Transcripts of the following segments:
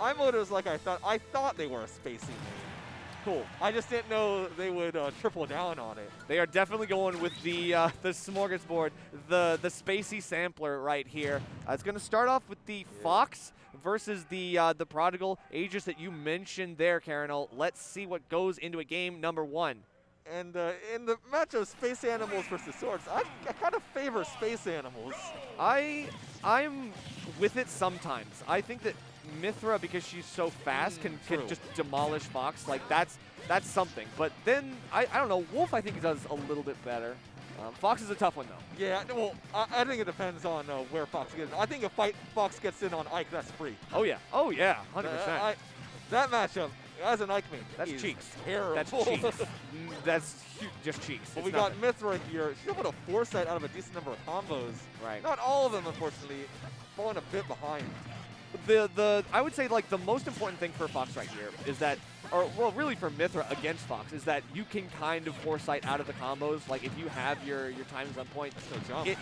iModerz, like I thought they were a spacey main. Cool. I just didn't know they would triple down on it. They are definitely going with the smorgasbord, the spacey sampler right here. It's going to start off with the Fox versus the Prodigal, Aegis that you mentioned there, Karanol. Let's see what goes into a game number 1. And in the match of Space Animals versus Swords, I kind of favor Space Animals. I'm with it sometimes. I think that Mythra, because she's so fast, can just demolish Fox. Like, that's something. But then, I don't know, Wolf I think does a little bit better. Fox is a tough one, though. Yeah, well, I think it depends on where Fox gets. I think if Fox gets in on Ike, that's free. Oh, yeah. Oh, yeah. 100%. That matchup, as an Ike main, that's cheeks. Terrible. That's cheeks. That's just cheeks. But we got Mythra here. She's able to foresight out of a decent number of combos. Right. Not all of them, unfortunately. Falling a bit behind. I would say, like, the most important thing for Fox right here is that, or well, really for Mythra against Fox, is that you can kind of foresight out of the combos. Like, if you have your timings on point,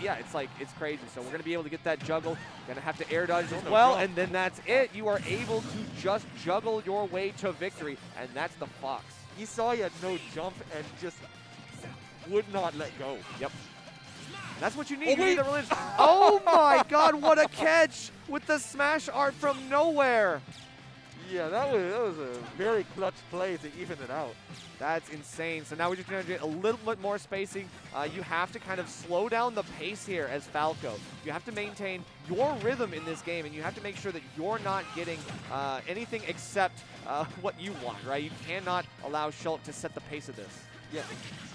yeah, it's like, it's crazy. So we're gonna be able to get that juggle. Gonna have to air dodge as well, and then that's it. You are able to just juggle your way to victory, and that's the Fox. You saw he had no jump and just would not let go. Yep. That's what you need. Oh my God, what a catch with the smash art from nowhere. Yeah, that was a very clutch play to even it out. That's insane. So now we're just going to do a little bit more spacing. You have to kind of slow down the pace here as Falco. You have to maintain your rhythm in this game, and you have to make sure that you're not getting anything except what you want, right? You cannot allow Shulk to set the pace of this. Yeah,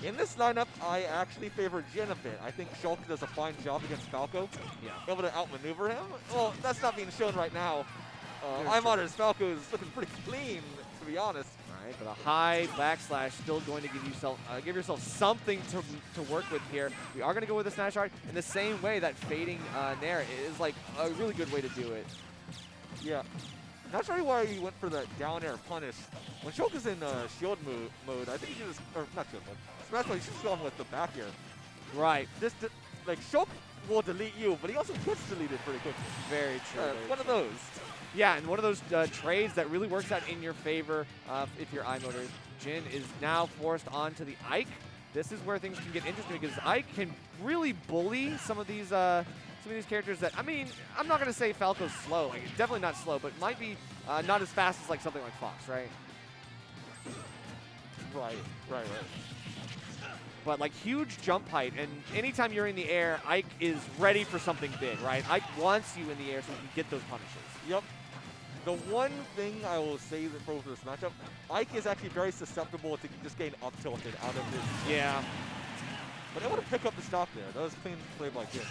in this lineup, I actually favor Jin a bit. I think Shulk does a fine job against Falco. Yeah. Able to outmaneuver him. Well, that's not being shown right now. iModerz Falco is looking pretty clean, to be honest. All right, but a high backslash still going to give yourself something to work with here. We are going to go with the smash art in the same way that fading Nair is like a really good way to do it. Yeah. Not sure why he went for the down air punish. When Shulk is in shield mode, I think he should just, or not shield mode, smash mode, he should just go with the back air. Right. Just like Shulk will delete you, but he also gets deleted pretty quickly. Very true. One of those. Yeah, and one of those trades that really works out in your favor if you're iModerz. Jin is now forced onto the Ike. This is where things can get interesting because Ike can really bully some of these characters that, I mean, I'm not going to say Falco's slow. Like, definitely not slow, but might be not as fast as like something like Fox, right? Right. But like huge jump height, and anytime you're in the air, Ike is ready for something big, right? Ike wants you in the air so he can get those punishes. Yep. The one thing I will say that for this matchup, Ike is actually very susceptible to just getting up tilted out of his. Yeah. But able to pick up the stock there. That was clean play by Jin.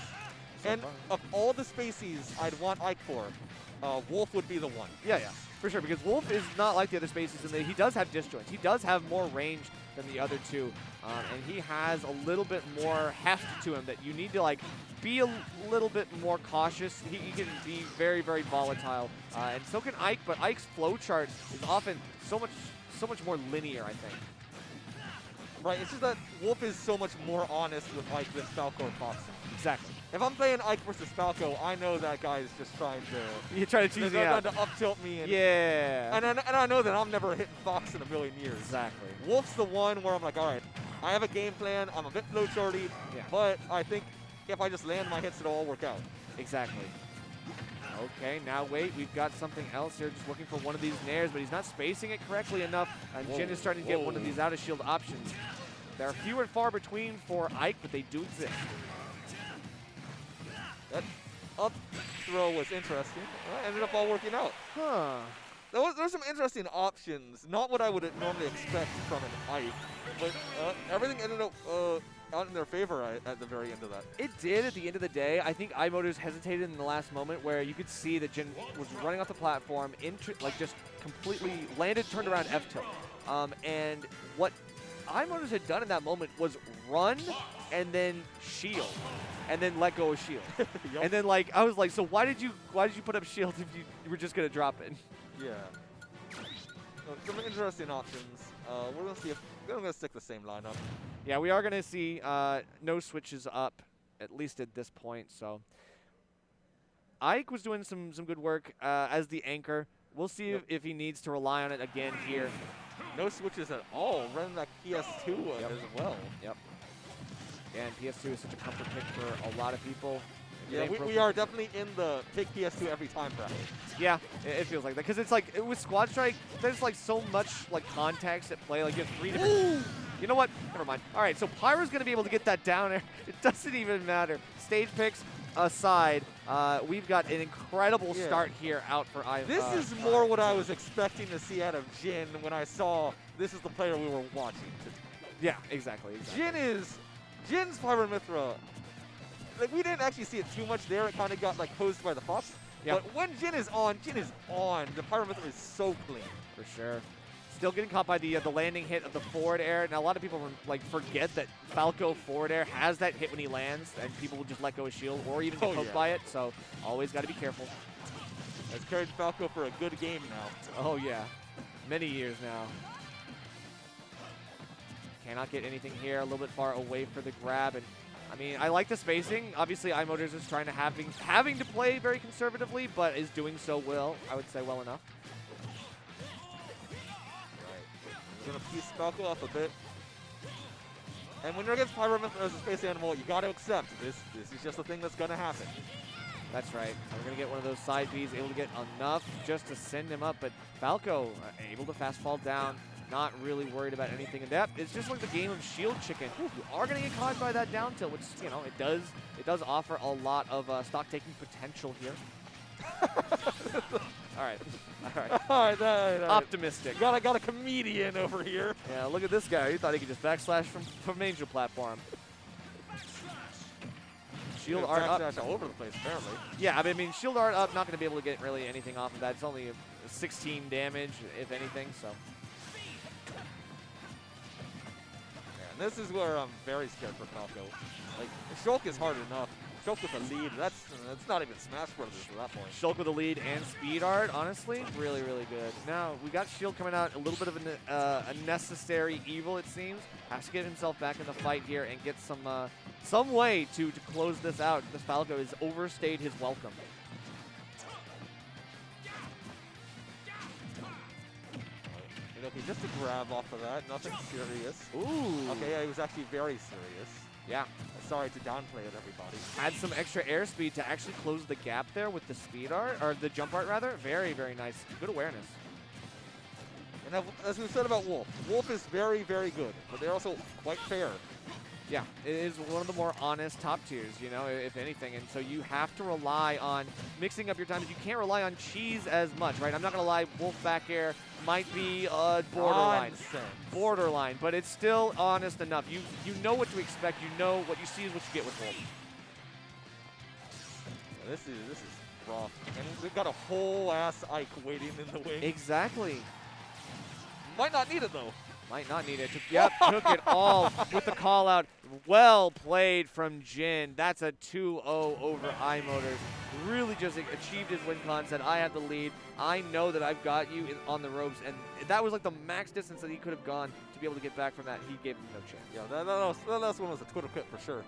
And of all the spacies I'd want Ike for, Wolf would be the one. Yeah, for sure, because Wolf is not like the other spaces in that he does have disjoints. He does have more range than the other two, and he has a little bit more heft to him that you need to like be a little bit more cautious. He can be very, very volatile, and so can Ike, but Ike's flowchart is often so much more linear, I think. Right, it's just that Wolf is so much more honest with Ike than Falco or Fox. Exactly. If I'm playing Ike versus Falco, I know that guy is just trying to... You're trying to cheese me out. Trying to up-tilt me. And, yeah. And I know that I'm never hitting Fox in a million years. Exactly. Wolf's the one where I'm like, all right, I have a game plan. I'm a bit flowcharty, but I think if I just land my hits, it'll all work out. Exactly. Okay, now wait, we've got something else here. Just looking for one of these nairs, but he's not spacing it correctly enough. And Jin is starting to get one of these out-of-shield options. There are few and far between for Ike, but they do exist. That up throw was interesting. Ended up all working out. Huh. There were some interesting options. Not what I would normally expect from an Ike, but everything ended up out in their favor at the very end of that. It did at the end of the day. I think iModerz hesitated in the last moment where you could see that Jin was running off the platform, like just completely landed, turned around F-tilt. And what iModerz had done in that moment was run and then shield, and then let go of shield. Yep. And then like I was like, so why did you put up shield if you were just gonna drop it? Yeah. Some interesting options. We're gonna see if we're gonna stick the same lineup. Yeah, we are gonna see no switches up, at least at this point. So Ike was doing some good work as the anchor. We'll see if he needs to rely on it again here. No switches at all. Running that PS2 as well. Yep. And PS2 is such a comfort pick for a lot of people. Yeah, we are definitely in the pick PS2 every time bracket. Yeah, it feels like that. Because it's like, with Squad Strike, there's like so much like context at play. Like you have 3 different... Ooh. You know what? Never mind. All right, so Pyro's going to be able to get that down there. It doesn't even matter. Stage picks aside, we've got an incredible start here out for This is more what I was expecting to see out of Jin when I saw this is the player we were watching. Yeah, exactly. Jin's Pyro Mithra, like we didn't actually see it too much there. It kind of got like posed by the Fox. Yep. But when Jin is on, The Pyro Mithra is so clean. For sure. Still getting caught by the landing hit of the forward air. Now a lot of people like forget that Falco forward air has that hit when he lands, and people will just let go of shield or even get poked by it. So always got to be careful. Has carried Falco for a good game now. Oh yeah, many years now. Cannot get anything here. A little bit far away for the grab, and I mean I like the spacing. Obviously iModerz is trying to having to play very conservatively, but is doing so well. I would say well enough. Gonna piece Falco up a bit. And when you're against Pyro Mithra as a space animal, you gotta accept this is just a thing that's gonna happen. That's right. We're gonna get one of those side Bs, able to get enough just to send him up, but Falco able to fast fall down, not really worried about anything in depth. It's just like the game of shield chicken. You are gonna get caught by that down tilt, which it does offer a lot of stock taking potential here. All right. Optimistic. Got a comedian over here. Yeah, look at this guy. He thought he could just backslash from Angel platform. Shield art up. All over the place, apparently. Yeah, I mean, shield art up, not going to be able to get really anything off of that. It's only 16 damage, if anything, so. And this is where I'm very scared for Falco. Like, Shulk is hard enough. Shulk with a lead, that's not even Smash Brothers at that point. Shulk with a lead and speed art, honestly, really, really good. Now, we got Shield coming out, a little bit of a necessary evil, it seems. Has to get himself back in the fight here and get some way to close this out. This Falco has overstayed his welcome. Okay, just a grab off of that, nothing serious. Ooh. Okay, yeah, he was actually very serious. Yeah. Sorry to downplay it, everybody. Had some extra airspeed to actually close the gap there with the speed art, or the jump art rather. Very, very nice. Good awareness. And as we said about Wolf, Wolf is very, very good, but they're also quite fair. Yeah, it is one of the more honest top tiers, you know, if anything. And so you have to rely on mixing up your times. You can't rely on cheese as much, right? I'm not going to lie, Wolf back air might be borderline. Nonsense. Borderline, but it's still honest enough. You know what to expect. You know what you see is what you get with Wolf. Yeah, this is rough. And we've got a whole ass Ike waiting in the wing. Exactly. Might not need it, though. Might not need it. Took it all with the call out. Well played from Jin. That's a 2-0 over iModerz. Really just achieved his win con, said, I have the lead. I know that I've got you on the ropes. And that was like the max distance that he could have gone to be able to get back from that. He gave him no chance. Yeah, that last one was a Twitter clip for sure.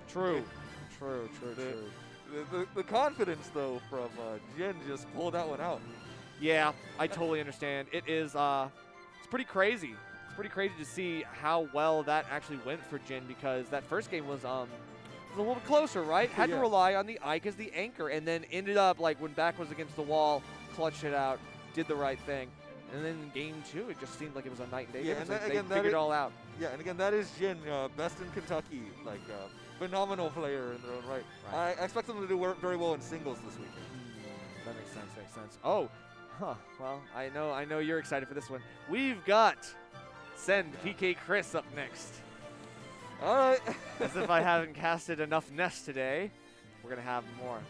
True. The confidence, though, from Jin just pulled that one out. Yeah, I totally understand. It is, it's pretty crazy. It's pretty crazy to see how well that actually went for Jin, because that first game was a little bit closer, right? Had to rely on the Ike as the anchor, and then ended up, like, when back was against the wall, clutched it out, did the right thing. And then in game 2, it just seemed like it was a night and day difference. Like they figured it all out. Yeah, and again, that is Jin, best in Kentucky, like, phenomenal player in their own right. I expect them to do very well in singles this week. That makes sense. Oh, well, I know you're excited for this one. We've got Send PK Chris up next. All right. As if I haven't casted enough Nest today, we're going to have more.